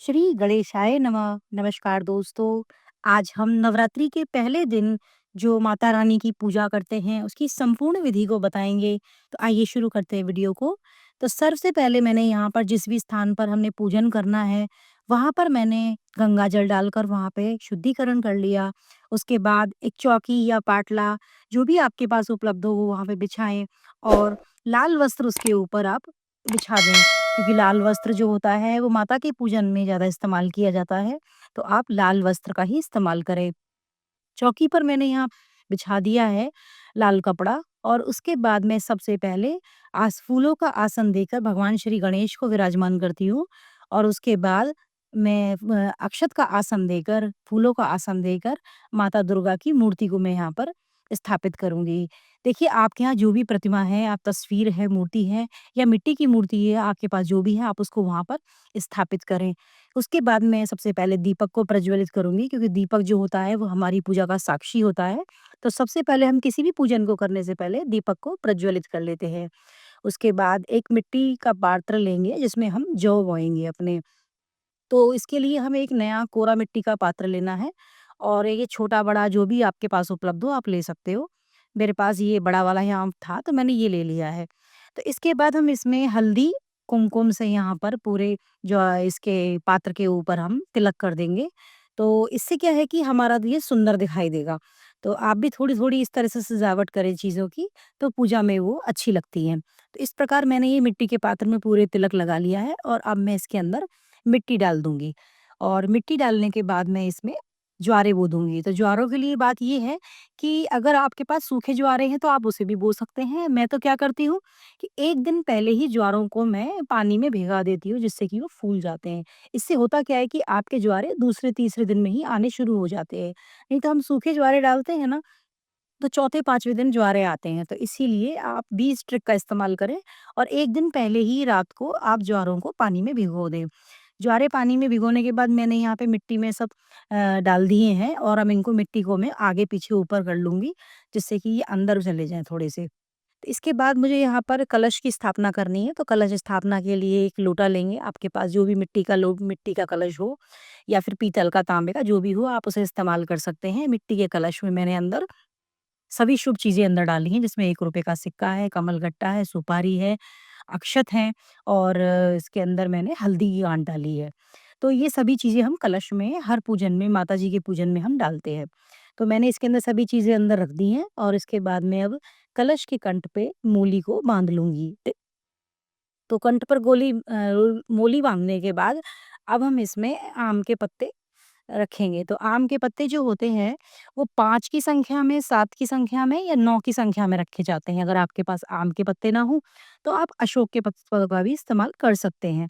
श्री गणेशाय नमः। नमस्कार दोस्तों। आज हम नवरात्रि के पहले दिन जो माता रानी की पूजा करते हैं उसकी संपूर्ण विधि को बताएंगे। तो आइए शुरू करते हैं वीडियो को। तो सबसे पहले मैंने यहाँ पर जिस भी स्थान पर हमने पूजन करना है वहाँ पर मैंने गंगा जल डालकर वहाँ पे शुद्धिकरण कर लिया। उसके बाद एक चौकी या पाटला जो भी आपके पास उपलब्ध हो वो वहाँ पे बिछाएं और लाल वस्त्र उसके ऊपर आप बिछा दें, क्योंकि लाल वस्त्र जो होता है वो माता के पूजन में ज़्यादा इस्तेमाल किया जाता है, तो आप लाल वस्त्र का ही इस्तेमाल करें। चौकी पर मैंने यहाँ बिछा दिया है लाल कपड़ा और उसके बाद मैं सबसे पहले फूलों का आसन देकर भगवान श्री गणेश को विराजमान करती हूँ और उसके बाद मैं अक्षत का आसन देकर, फूलों का आसन देकर माता दुर्गा की मूर्ति को मैं यहाँ पर स्थापित करूँगी। देखिए, आपके यहाँ जो भी प्रतिमा है, आप तस्वीर है, मूर्ति है या मिट्टी की मूर्ति है, आपके पास जो भी है आप उसको वहाँ पर स्थापित करें। उसके बाद मैं सबसे पहले दीपक को प्रज्वलित करूँगी, क्योंकि दीपक जो होता है वो हमारी पूजा का साक्षी होता है। तो सबसे पहले हम किसी भी पूजन को करने से पहले दीपक को प्रज्वलित कर लेते हैं। उसके बाद एक मिट्टी का पात्र लेंगे जिसमें हम जौ बोएँगे अपने। तो इसके लिए हमें एक नया कोरा मिट्टी का पात्र लेना है और ये छोटा-बड़ा जो भी आपके पास उपलब्ध हो आप ले सकते हो। मेरे पास ये बड़ा वाला यहाँ था तो मैंने ये ले लिया है। तो इसके बाद हम इसमें हल्दी, कुमकुम से यहाँ पर पूरे जो इसके पात्र के ऊपर हम तिलक कर देंगे। तो इससे क्या है कि हमारा ये सुंदर दिखाई देगा। तो आप भी थोड़ी-थोड़ी इस तरह से सजावट करें चीज़ों की, तो पूजा में वो अच्छी लगती हैं। तो इस प्रकार मैंने ये मिट्टी के पात्र में पूरे तिलक लगा लिया है और अब मैं इसके अंदर मिट्टी डाल दूँगी और मिट्टी डालने के बाद मैं इसमें ज्वारे बो दूँगी। तो ज्वारों के लिए बात ये है कि अगर आपके पास सूखे ज्वारे हैं तो आप उसे भी बो सकते हैं। मैं तो क्या करती हूँ कि 1 दिन पहले ही ज्वारों को मैं पानी में भिगा देती हूँ, जिससे कि वो फूल जाते हैं। इससे होता क्या है कि आपके ज्वारे दूसरे-तीसरे दिन में ही आने शुरू हो जाते हैं। नहीं तो हम सूखे ज्वारे डालते हैं ना, तो चौथे-5वें दिन ज्वारे आते हैं। तो इसीलिए आप भी इस ट्रिक का इस्तेमाल करें और 1 दिन पहले ही रात को आप ज्वारों को पानी में भिगो दें। ज्वारे पानी में भिगोने के बाद मैंने यहाँ पे मिट्टी में सब डाल दिए हैं और अब इनको मिट्टी को मैं आगे-पीछे ऊपर कर लूँगी, जिससे कि ये अंदर चले जाएँ थोड़े से। तो इसके बाद मुझे यहाँ पर कलश की स्थापना करनी है, तो कलश स्थापना के लिए एक लोटा लेंगे। आपके पास जो भी मिट्टी का कलश हो या फिर पीतल का, तांबे का, जो भी हो आप उसे इस्तेमाल कर सकते हैं। मिट्टी के कलश में मैंने अंदर सभी शुभ चीज़ें अंदर डाली हैं, जिसमें ₹1 का सिक्का है, कमलगट्टा है, सुपारी है, अक्षत हैं और इसके अंदर मैंने हल्दी की गाँठ डाली है। तो ये सभी चीज़ें हम कलश में हर पूजन में, माताजी के पूजन में हम डालते हैं। तो मैंने इसके अंदर सभी चीज़ें अंदर रख दी हैं और इसके बाद मैं अब कलश के कंठ पे मूली को बाँध लूँगी। तो कंठ पर मोली बाँधने के बाद अब हम इसमें आम के पत्ते रखेंगे। तो आम के पत्ते जो होते हैं वो 5 की संख्या में, 7 की संख्या में या 9 की संख्या में रखे जाते हैं। अगर आपके पास आम के पत्ते ना हों तो आप अशोक के पत्तों का भी इस्तेमाल कर सकते हैं।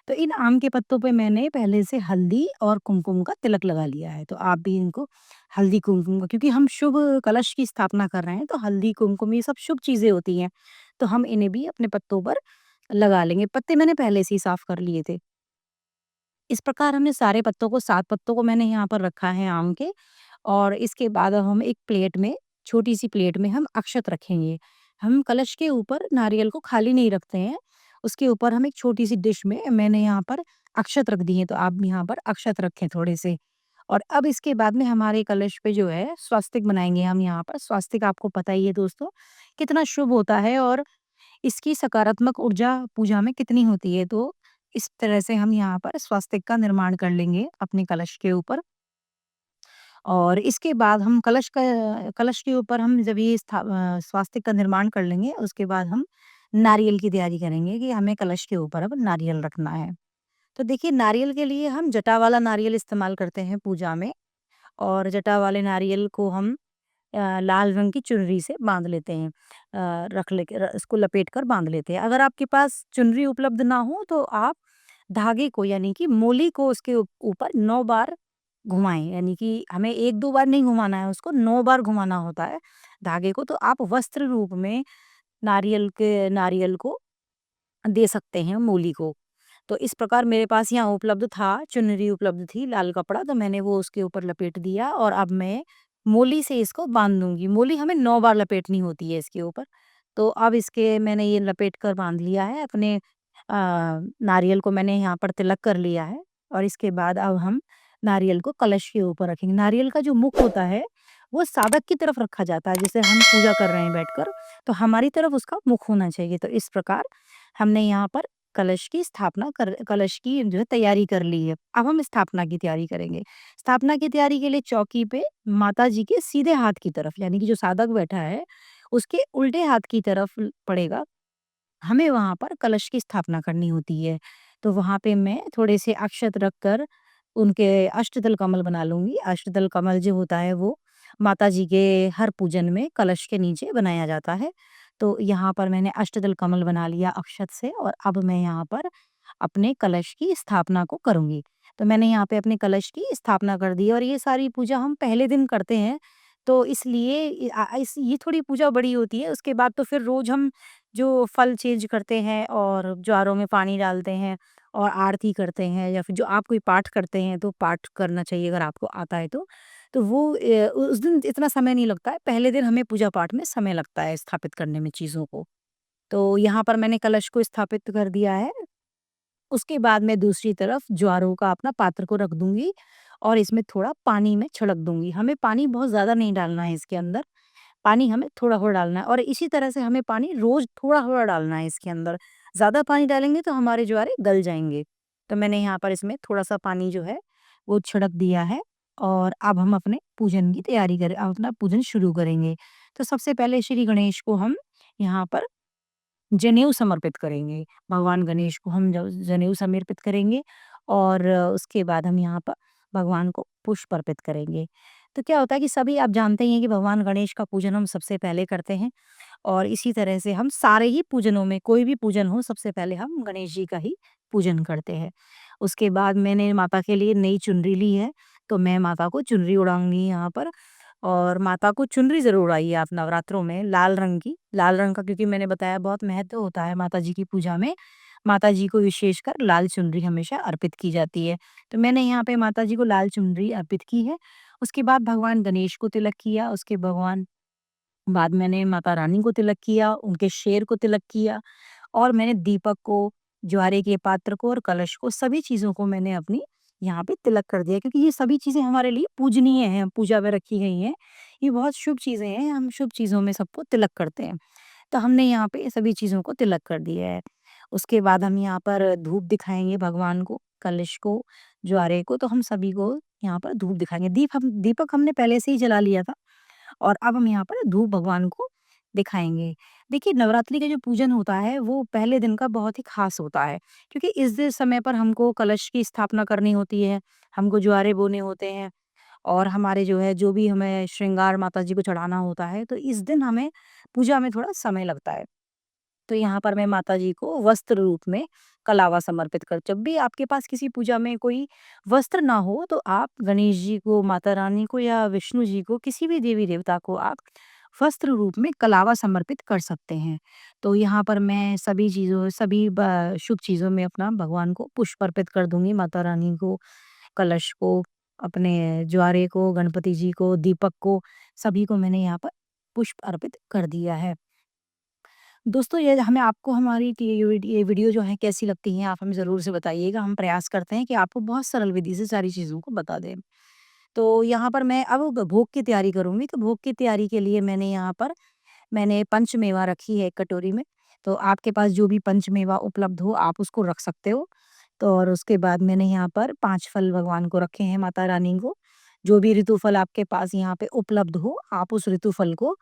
तो इन आम के पत्तों पे मैंने पहले से हल्दी और कुमकुम का तिलक लगा लिया है। तो आप भी इनको हल्दी, कुमकुम का, क्योंकि हम शुभ कलश की स्थापना कर रहे हैं तो हल्दी, कुमकुम ये सब शुभ चीज़ें होती हैं। तो हम इन्हें भी अपने पत्तों पर लगा लेंगे। पत्ते मैंने पहले से ही साफ कर लिए थे। इस प्रकार हमने सारे पत्तों को 7 पत्तों को मैंने यहाँ पर रखा है आम के और इसके बाद अब हम एक प्लेट में, छोटी-सी प्लेट में हम अक्षत रखेंगे। हम कलश के ऊपर नारियल को खाली नहीं रखते हैं, उसके ऊपर हम एक छोटी-सी डिश में मैंने यहाँ पर अक्षत रख दी हैं, तो आप भी यहाँ पर अक्षत रखें थोड़े से। और अब इसके बाद में हमारे कलश पे जो है स्वस्तिक बनाएँगे हम यहाँ पर। स्वस्तिक आपको पता ही है दोस्तों, कितना शुभ होता है और इसकी सकारात्मक ऊर्जा पूजा में कितनी होती है। तो इस तरह से हम यहाँ पर स्वास्तिक का निर्माण कर लेंगे अपने कलश के ऊपर और इसके बाद हम कलश के ऊपर हम जब ये स्वास्तिक का निर्माण कर लेंगे, उसके बाद हम नारियल की तैयारी करेंगे कि हमें कलश के ऊपर अब नारियल रखना है। तो देखिए, नारियल के लिए हम जटा वाला नारियल इस्तेमाल करते हैं पूजा में और जटा वाले नारियल को हम लाल रंग की चुनरी से बाँध लेते हैं। रख लेके इसको लपेट कर बाँध लेते हैं। अगर आपके पास चुनरी उपलब्ध ना हो तो आप धागे को, यानी कि मोली को उसके ऊपर 9 बार घुमाएँ, यानी कि हमें 1-2 बार नहीं घुमाना है, उसको 9 बार घुमाना होता है धागे को। तो आप वस्त्र रूप में नारियल को दे सकते हैं मोली को। तो इस प्रकार मेरे पास यहाँ उपलब्ध था, चुनरी उपलब्ध थी, लाल कपड़ा, तो मैंने वो उसके ऊपर लपेट दिया और अब मैं मोली से इसको बाँध दूँगी। मोली हमें 9 बार लपेटनी होती है इसके ऊपर। तो अब इसके मैंने ये लपेट कर बाँध लिया है अपने नारियल को मैंने यहाँ पर तिलक कर लिया है। और इसके बाद अब हम नारियल को कलश के ऊपर रखेंगे। नारियल का जो मुख होता है, वो साधक की तरफ रखा जाता है, जैसे हम पूजा कर रहे हैं बैठकर, तो हमारी तरफ उसका मुख होना चाहिए। तो इस प्रकार हमने यहाँ पर कलश की जो है तैयारी कर ली है। अब हम स्थापना की तैयारी करेंगे। स्थापना की तैयारी के लिए चौकी पे माताजी के सीधे हाथ की तरफ, यानी कि जो साधक बैठा है, उसके उल्टे हाथ की तरफ पड़ेगा, हमें वहाँ पर कलश की स्थापना करनी होती है। तो वहाँ पे मैं थोड़े से अक्षत रखकर उनके अष्टदल कमल बना लूँगी। अष्टदल कमल जो होता है वो माताजी के हर पूजन में कलश के नीचे बनाया जाता है। तो यहाँ पर मैंने अष्टदल कमल बना लिया अक्षत से, और अब मैं यहाँ पर अपने कलश की स्थापना को करूँगी। तो मैंने यहाँ पे अपने कलश की स्थापना कर दी है, और ये सारी पूजा हम पहले दिन करते हैं, तो इसलिए ये थोड़ी पूजा बड़ी होती है। उसके बाद तो फिर रोज़ हम जो फल चेंज करते हैं और ज्वारों में पानी डालते हैं और आरती करते हैं, या फिर जो आप कोई पाठ करते हैं तो पाठ करना चाहिए अगर आपको आता है तो। तो वो उस दिन इतना समय नहीं लगता है, पहले दिन हमें पूजा पाठ में समय लगता है स्थापित करने में चीज़ों को। तो यहाँ पर मैंने कलश को स्थापित कर दिया है। उसके बाद मैं दूसरी तरफ ज्वारों का अपना पात्र को रख दूँगी, और इसमें थोड़ा पानी मैं छिड़क दूँगी। हमें पानी बहुत ज़्यादा नहीं डालना है इसके अंदर, पानी हमें थोड़ा-थोड़ा डालना है, और इसी तरह से हमें पानी रोज़ थोड़ा-थोड़ा डालना है इसके अंदर। ज़्यादा पानी डालेंगे तो हमारे ज्वारे गल जाएँगे। तो मैंने यहाँ पर इसमें थोड़ा-सा पानी जो है वो छिड़क दिया है, और अब हम अपने पूजन की तैयारी करें, अब अपना पूजन शुरू करेंगे। तो सबसे पहले श्री गणेश को हम यहाँ पर जनेऊ समर्पित करेंगे। भगवान गणेश को हम ज जनेऊ समर्पित करेंगे, और उसके बाद हम यहाँ पर भगवान को पुष्प अर्पित करेंगे। तो क्या होता है कि सभी आप जानते ही हैं कि भगवान गणेश का पूजन हम सबसे पहले करते हैं, और इसी तरह से हम सारे ही पूजनों में, कोई भी पूजन हो, सबसे पहले हम गणेश जी का ही पूजन करते हैं। उसके बाद मैंने माता के लिए नई चुनरी ली है, तो मैं माता को चुनरी ओढ़ाऊँगी यहाँ पर, और माता को चुनरी ज़रूर ओढ़ाइए आप नवरात्रों में, लाल रंग की। लाल रंग का, क्योंकि मैंने बताया, बहुत महत्व होता है माता जी की पूजा में। माता जी को विशेषकर लाल चुनरी हमेशा अर्पित की जाती है। तो मैंने यहाँ पे माता जी को लाल चुनरी अर्पित की है। उसके बाद भगवान गणेश को तिलक किया, उसके बाद मैंने माता रानी को तिलक किया, उनके शेर को तिलक किया, और मैंने दीपक को, ज्वारे के पात्र को और कलश को, सभी चीज़ों को मैंने अपनी यहाँ पे तिलक कर दिया, क्योंकि ये सभी चीज़ें हमारे लिए पूजनीय हैं, पूजा में रखी गई हैं। ये बहुत शुभ चीज़ें हैं, हम शुभ चीज़ों में सबको तिलक करते हैं। तो हमने यहाँ पे सभी चीज़ों को तिलक कर दिया है। उसके बाद हम यहाँ पर धूप दिखाएँगे भगवान को, कलश को, ज्वारे को, तो हम सभी को यहाँ पर धूप दिखाएँगे। दीपक हमने पहले से ही जला लिया था, और अब हम यहाँ पर धूप भगवान को दिखाएँगे। देखिए, नवरात्रि का जो पूजन होता है वो पहले दिन का बहुत ही ख़ास होता है, क्योंकि समय पर हमको कलश की स्थापना करनी होती है, हमको ज्वारे बोने होते हैं, और हमारे जो है, जो भी हमें श्रृंगार माता जी को चढ़ाना होता है, तो इस दिन हमें पूजा में थोड़ा समय लगता है। तो यहाँ पर मैं माता जी को वस्त्र रूप में कलावा समर्पित कर, जब भी आपके पास किसी पूजा में कोई वस्त्र ना हो, तो आप गणेश जी को, माता रानी को, या विष्णु जी को, किसी भी देवी देवता को आप वस्त्र रूप में कलावा समर्पित कर सकते हैं। तो यहाँ पर मैं शुभ चीज़ों में अपना भगवान को पुष्प अर्पित कर दूंगी, माता रानी को, कलश को, अपने ज्वारे को, गणपति जी को, दीपक को, सभी को मैंने यहाँ पर पुष्प अर्पित कर दिया है। दोस्तों, ये हमें आपको हमारी ये वीडियो जो है कैसी लगती हैं, आप हमें ज़रूर से बताइएगा। हम प्रयास करते हैं कि आपको बहुत सरल विधि से सारी चीज़ों को बता दें। तो यहाँ पर मैं अब भोग की तैयारी करूँगी, तो भोग की तैयारी के लिए मैंने पंचमेवा रखी है एक कटोरी में। तो आपके पास जो भी पंचमेवा उपलब्ध हो, आप उसको रख सकते हो। तो और उसके बाद मैंने यहाँ पर 5 फल भगवान को रखे हैं, माता रानी को। जो भी ऋतु फल आपके पास यहाँ पे उपलब्ध हो, आप उस ऋतु फल को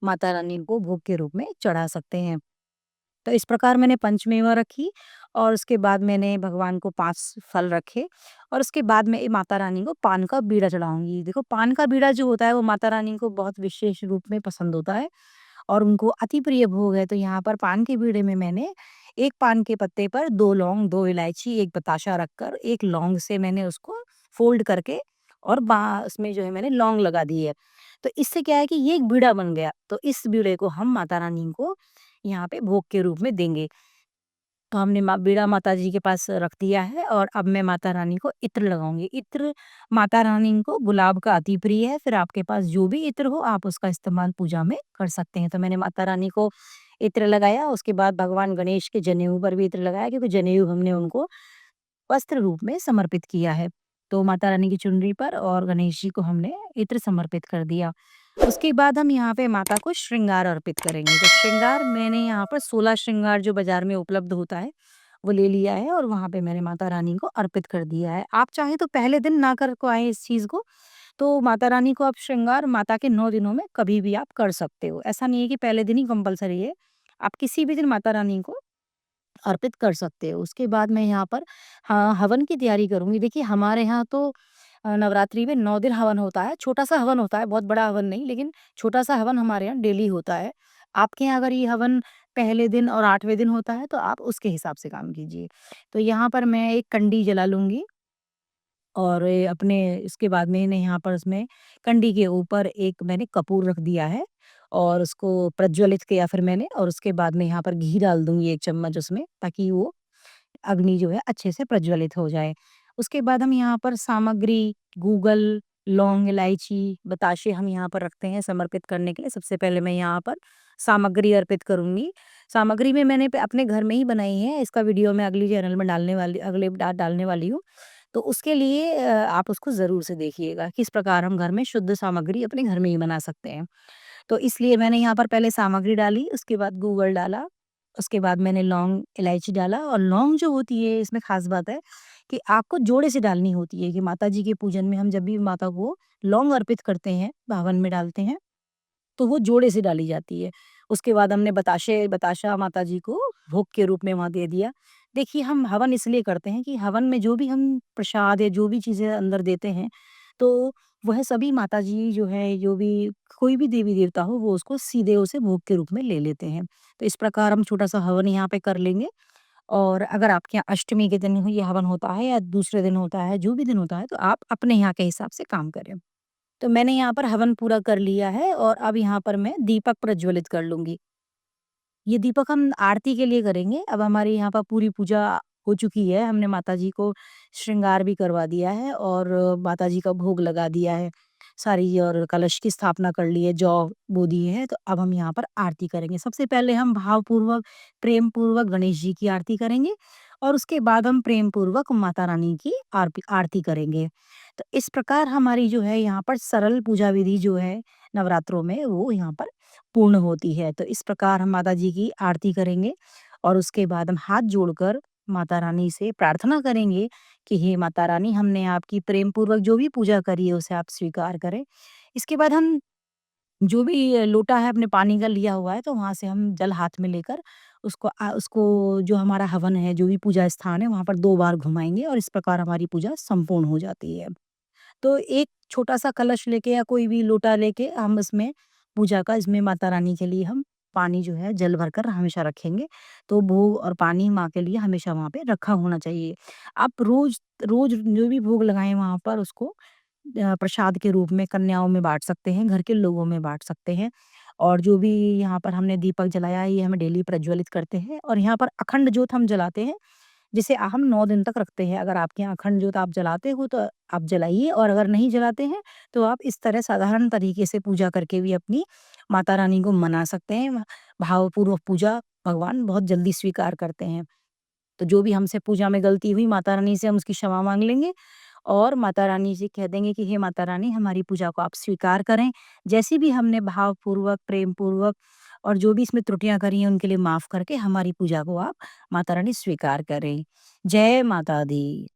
माता रानी को भोग के रूप में चढ़ा सकते हैं। तो इस प्रकार मैंने पंचमेवा रखी, और उसके बाद मैंने भगवान को 5 फल रखे, और उसके बाद मैं माता रानी को पान का बीड़ा चढ़ाऊँगी। देखो, पान का बीड़ा जो होता है वो माता रानी को बहुत विशेष रूप में पसंद होता है, और उनको अति प्रिय भोग है। तो यहाँ पर पान के बीड़े में मैंने 1 पान के पत्ते पर 2 लौंग, 2 इलायची, 1 बताशा रखकर, 1 लौंग से मैंने उसको फ़ोल्ड करके, और उसमें जो है मैंने लौंग लगा दी है। तो इससे क्या है कि ये एक बीड़ा बन गया। तो इस बीड़े को हम माता रानी को यहाँ पे भोग के रूप में देंगे। तो हमने बीड़ा माता जी के पास रख दिया है, और अब मैं माता रानी को इत्र लगाऊंगी। इत्र माता रानी को गुलाब का अति प्रिय है। फिर आपके पास जो भी इत्र हो, आप उसका इस्तेमाल पूजा में कर सकते हैं। तो मैंने माता रानी को इत्र लगाया, उसके बाद भगवान गणेश के जनेऊ पर भी इत्र लगाया, क्योंकि जनेऊ हमने उनको वस्त्र रूप में समर्पित किया है। तो माता रानी की चुनरी पर और गणेश जी को हमने इत्र समर्पित कर दिया। उसके बाद हम यहाँ पे माता को श्रृंगार अर्पित करेंगे। तो श्रृंगार मैंने यहाँ पर 16 श्रृंगार जो बाज़ार में उपलब्ध होता है, वो ले लिया है और वहाँ पे मैंने माता रानी को अर्पित कर दिया है। आप चाहें तो पहले दिन ना कर पाएँ इस चीज़ को, तो माता रानी को आप श्रृंगार माता के 9 दिनों में कभी भी आप कर सकते हो। ऐसा नहीं है कि पहले दिन ही कंपल्सरी है, आप किसी भी दिन माता रानी को अर्पित कर सकते हो। उसके बाद मैं यहाँ पर हाँ, हवन की तैयारी करूँगी। देखिए हमारे यहाँ तो नवरात्रि में 9 दिन हवन होता है, छोटा-सा हवन होता है, बहुत बड़ा हवन नहीं, लेकिन छोटा-सा हवन हमारे यहाँ डेली होता है। आपके यहाँ अगर ये हवन पहले दिन और 8वें दिन होता है, तो आप उसके हिसाब से काम कीजिए। तो यहाँ पर मैं एक कंडी जला लूँगी और अपने इसके बाद मैंने यहाँ पर उसमें कंडी के ऊपर एक मैंने कपूर रख दिया है और उसको प्रज्वलित किया फिर मैंने और उसके बाद में यहाँ पर घी डाल दूँगी 1 चम्मच उसमें ताकि वो अग्नि जो है अच्छे से प्रज्वलित हो जाए। उसके बाद हम यहाँ पर सामग्री गूगल, लौंग, इलायची, बताशे हम यहाँ पर रखते हैं समर्पित करने के लिए। सबसे पहले मैं यहाँ पर सामग्री अर्पित करूँगी। सामग्री में मैंने प अपने घर में ही बनाई है, इसका वीडियो मैं अगली चैनल में अगले डालने वाली हूँ। तो उसके लिए आप उसको ज़रूर से देखिएगा, किस प्रकार हम घर में शुद्ध सामग्री अपने घर में ही बना सकते हैं। तो इसलिए मैंने यहाँ पर पहले सामग्री डाली, उसके बाद गूगल डाला, उसके बाद मैंने लौंग, इलायची डाला और लौंग जो होती है इसमें ख़ास बात है कि आपको जोड़े से डालनी होती है कि माता जी के पूजन में हम जब भी माता को लौंग अर्पित करते हैं, हवन में डालते हैं, तो वो जोड़े से डाली जाती है। उसके बाद हमने बताशा माता जी को भोग के रूप में वहाँ दे दिया। देखिए हम हवन इसलिए करते हैं कि हवन में जो भी हम प्रसाद या जो भी चीज़ें अंदर देते हैं, तो वह सभी माता जी जो है, जो भी कोई भी देवी-देवता हो, वो उसको सीधे उसे भोग के रूप में ले लेते हैं। तो इस प्रकार हम छोटा-सा हवन यहाँ पे कर लेंगे और अगर आपके यहाँ अष्टमी के दिन ये हवन होता है या दूसरे दिन होता है, जो भी दिन होता है, तो आप अपने यहाँ के हिसाब से काम करें। तो मैंने यहाँ पर हवन पूरा कर लिया है और अब यहाँ पर मैं दीपक प्रज्वलित कर लूँगी। ये दीपक हम आरती के लिए करेंगे। अब हमारे यहाँ पर पूरी पूजा हो चुकी है। हमने माताजी को श्रृंगार भी करवा दिया है और माताजी का भोग लगा दिया है सारी और कलश की स्थापना कर ली है, जौ बो दिए हैं। तो अब हम यहाँ पर आरती करेंगे। सबसे पहले हम भावपूर्वक, प्रेमपूर्वक गणेश जी की आरती करेंगे और उसके बाद हम प्रेमपूर्वक माता रानी की आरती करेंगे। तो इस प्रकार हमारी जो है यहाँ पर सरल पूजा विधि जो है नवरात्रों में वो यहाँ पर पूर्ण होती है। तो इस प्रकार हम माता जी की आरती करेंगे और उसके बाद हम हाथ जोड़कर माता रानी से प्रार्थना करेंगे कि हे माता रानी हमने आपकी प्रेम पूर्वक जो भी पूजा करी है उसे आप स्वीकार करें। इसके बाद हम जो भी लोटा है अपने पानी का लिया हुआ है तो वहाँ से हम जल हाथ में लेकर उसको जो हमारा हवन है, जो भी पूजा स्थान है वहाँ पर 2 बार घुमाएँगे और इस प्रकार हमारी पूजा संपूर्ण हो जाती है। तो एक छोटा-सा कलश लेके या कोई भी लोटा लेके हम इसमें पूजा का इसमें माता रानी के लिए हम पानी जो है जल भरकर हमेशा रखेंगे। तो भोग और पानी माँ के लिए हमेशा वहाँ पे रखा होना चाहिए। आप रोज़ रोज़ जो भी भोग लगाएँ वहाँ पर उसको प्रसाद के रूप में कन्याओं में बाँट सकते हैं, घर के लोगों में बाँट सकते हैं। और जो भी यहाँ पर हमने दीपक जलाया है ये हम डेली प्रज्वलित करते हैं और यहाँ पर अखंड जोत हम जलाते हैं जिसे हम 9 दिन तक रखते हैं। अगर आपके यहाँ अखंड जोत आप जलाते हो तो आप जलाइए और अगर नहीं जलाते हैं तो आप इस तरह साधारण तरीके से पूजा करके भी अपनी माता रानी को मना सकते हैं। भावपूर्वक पूजा भगवान बहुत जल्दी स्वीकार करते हैं। तो जो भी हमसे पूजा में गलती हुई माता रानी से हम उसकी क्षमा माँग लेंगे और माता रानी से कह देंगे कि हे माता रानी हमारी पूजा को आप स्वीकार करें। जैसी भी हमने भावपूर्वक, प्रेमपूर्वक और जो भी इसमें त्रुटियाँ करी हैं उनके लिए माफ़ करके हमारी पूजा को आप माता रानी स्वीकार करें। जय माता दी।